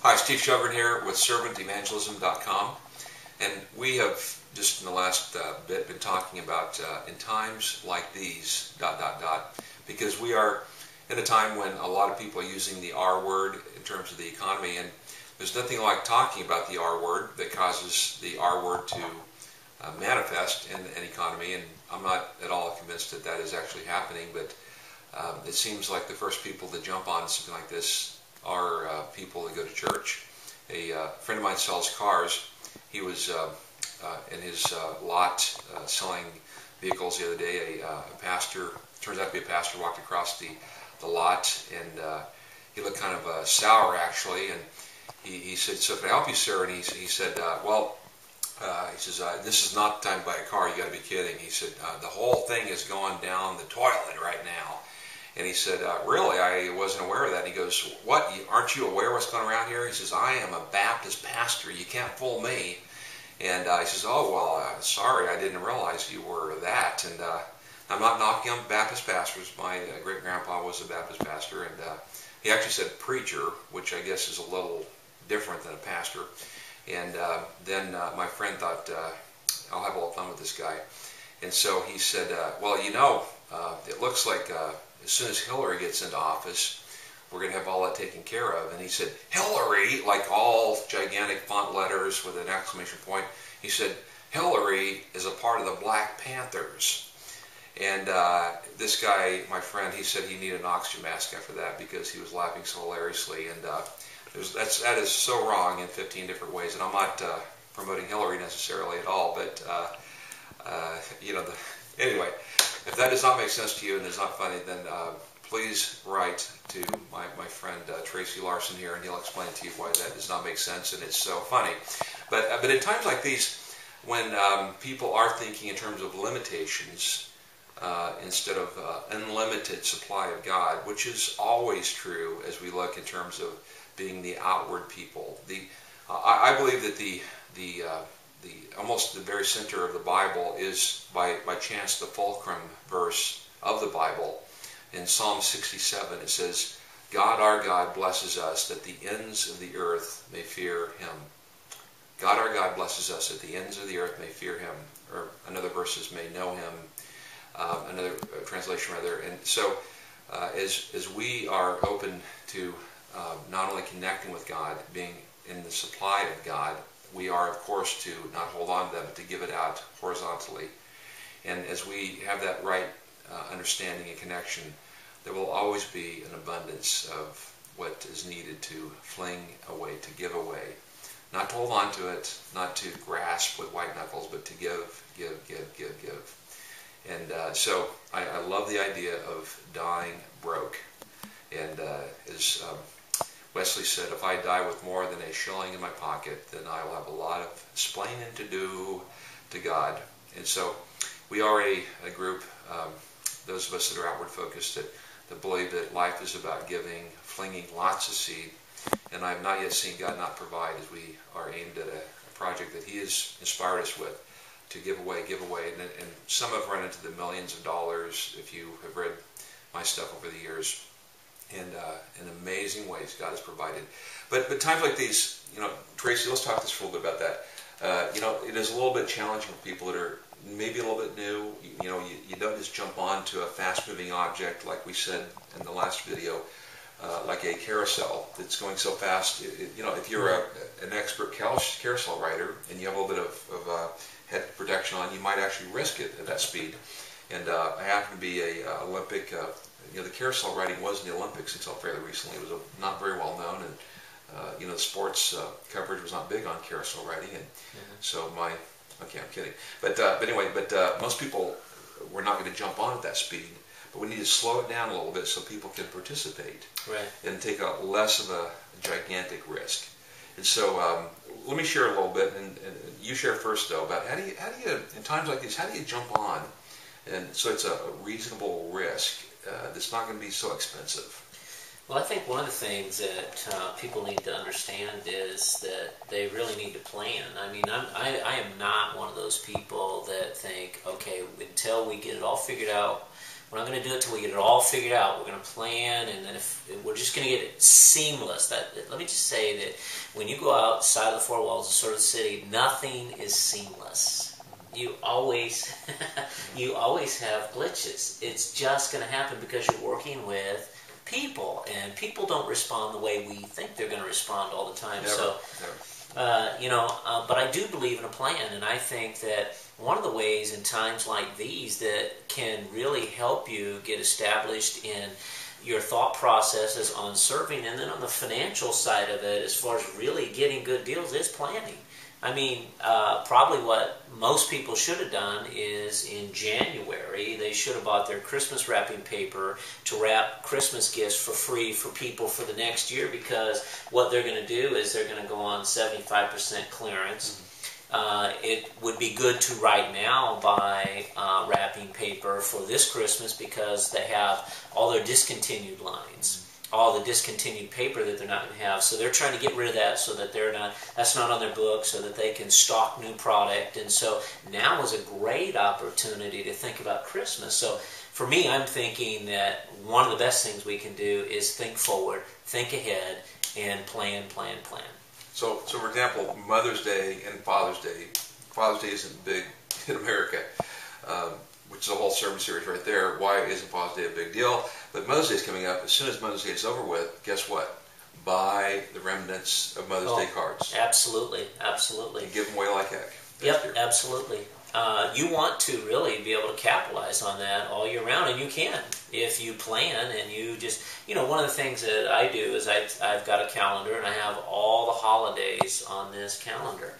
Hi, Steve Sjogren here with ServantEvangelism.com, and we have just in the last bit been talking about in times like these, ... because we are in a time when a lot of people are using the R word in terms of the economy, and there's nothing like talking about the R word that causes the R word to manifest in an economy, and I'm not at all convinced that that is actually happening, but it seems like the first people to jump on something like this are people that go to church. A friend of mine sells cars. He was in his lot selling vehicles the other day. A pastor, turns out to be a pastor, walked across the lot, and he looked kind of sour actually, and he said, "So can I help you, sir?" And he said, "Well," he says, "this is not the time to buy a car. You got to be kidding." He said, "The whole thing is going down the toilet right now." And he said, "Really? I wasn't aware of that." And he goes, "What? Aren't you aware of what's going around here?" He says, "I am a Baptist pastor. You can't fool me." And he says, "Oh, well, sorry, I didn't realize you were that." And I'm not knocking on Baptist pastors. My great-grandpa was a Baptist pastor, and he actually said preacher, which I guess is a little different than a pastor. And then my friend thought, I'll have a little fun with this guy. And so he said, "Well, you know, it looks like as soon as Hillary gets into office, we're going to have all that taken care of." And he said, "Hillary," like all gigantic font letters with an exclamation point. He said, "Hillary is a part of the Black Panthers." And this guy, my friend, he said he needed an oxygen mask after that because he was laughing so hilariously. And that is so wrong in 15 different ways. And I'm not promoting Hillary necessarily at all, but anyway, if that does not make sense to you and is not funny, then please write to my friend Tracy Larson here, and he'll explain to you why that does not make sense and it's so funny. But in times like these, when people are thinking in terms of limitations instead of unlimited supply of God, which is always true as we look in terms of being the outward people. I believe that the almost the very center of the Bible is by chance the fulcrum verse of the Bible. In Psalm 67 it says, "God our God blesses us that the ends of the earth may fear Him." God our God blesses us that the ends of the earth may fear Him. Or another verse is may know Him. Another translation rather. And so as we are open to not only connecting with God, being in the supply of God, we are, of course, to not hold on to them, but to give it out horizontally. And as we have that right understanding and connection, there will always be an abundance of what is needed to fling away, to give away. Not to hold on to it, not to grasp with white knuckles, but to give. And so I love the idea of dying broke. And as Wesley said, "If I die with more than a shilling in my pocket, then I will have a lot of splaining to do to God." And so we are a group, those of us that are outward focused, that believe that life is about giving, flinging lots of seed. And I have not yet seen God not provide as we are aimed at a project that He has inspired us with to give away. And some have run into the millions of dollars if you have read my stuff over the years. And in amazing ways God has provided. But times like these, Tracy, let's talk just a little bit about that. It is a little bit challenging for people that are maybe a little bit new. You don't just jump onto a fast-moving object like we said in the last video, like a carousel that's going so fast. If you're an expert carousel rider and you have a little bit of head protection on, you might actually risk it at that speed. And I happen to be a Olympic. The carousel riding was in the Olympics until fairly recently. It was not very well known, and the sports coverage was not big on carousel riding, and so okay, I'm kidding, but anyway, most people were not going to jump on at that speed, but we need to slow it down a little bit so people can participate, right, and take a less of a gigantic risk. And so let me share a little bit, and you share first though about how do you in times like these, how do you jump on, and so it's a reasonable risk. That's not going to be so expensive. Well, I think one of the things that people need to understand is that they really need to plan. I mean, I am not one of those people that think, okay, until we get it all figured out, We're not going to do it till we get it all figured out. We're going to plan, and then if we're just going to get it seamless. Let me just say that when you go outside of the four walls of sort of the city, nothing is seamless. You always have glitches. It's just going to happen because you're working with people, and people don't respond the way we think they're going to respond all the time. Never. But I do believe in a plan, and I think that one of the ways in times like these that can really help you get established in your thought processes on serving, and then on the financial side of it, as far as really getting good deals, is planning. I mean, probably what most people should have done is in January, they should have bought their Christmas wrapping paper to wrap Christmas gifts for free for people for the next year, because what they're going to do is they're going to go on 75% clearance. It would be good to right now buy wrapping paper for this Christmas, because they have all their discontinued lines. All the discontinued paper that they're not going to have, so they're trying to get rid of that, so that that's not on their book, so that they can stock new product. And so now is a great opportunity to think about Christmas. So for me, I'm thinking that one of the best things we can do is think forward, think ahead, and plan. So for example, Mother's Day and Father's Day. Father's Day isn't big in America, which is a whole sermon series right there. Why isn't Father's Day a big deal? But Mother's Day is coming up. As soon as Mother's Day is over with, guess what? Buy the remnants of Mother's Day cards. Absolutely. And give them away like heck. Yep, absolutely. You want to really be able to capitalize on that all year round, and you can if you plan and you just, one of the things that I do is I've got a calendar, and I have all the holidays on this calendar.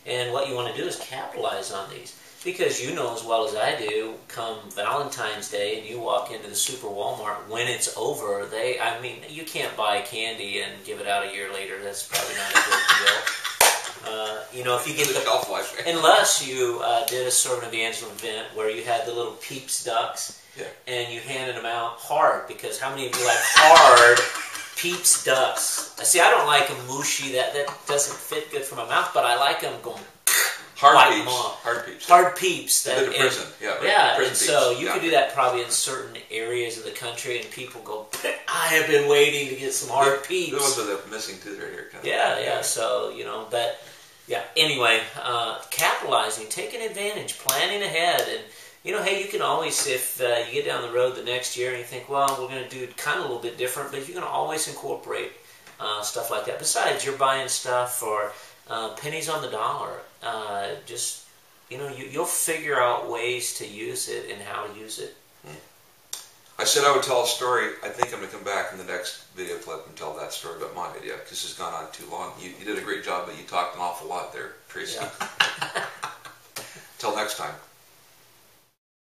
And what you want to do is capitalize on these. Because you know as well as I do, come Valentine's Day and you walk into the Super Walmart, when it's over, you can't buy candy and give it out a year later. That's probably not a good deal. If you get the shelf life, unless you did a servant evangelism event where you had the little Peeps ducks, and you handed them out hard, because how many of you like hard Peeps ducks? See, I don't like them mushy. That doesn't fit good for my mouth, but I like them going. Hard peeps. That, in prison. Prison and so you could do that probably in certain areas of the country, and people go, I have been waiting to get some hard peeps. Those are the missing tooth right here. Yeah. So, anyway, capitalizing, taking advantage, planning ahead. And, hey, you can always, if you get down the road the next year and you think, well, we're going to do kind of a little bit different, but you can always incorporate stuff like that. Besides, you're buying stuff for pennies on the dollar. You'll figure out ways to use it and how to use it. I said I would tell a story. I think I'm going to come back in the next video clip and tell that story about my idea, because this has gone on too long. You did a great job, but you talked an awful lot there, Tracy. Yeah. Till next time.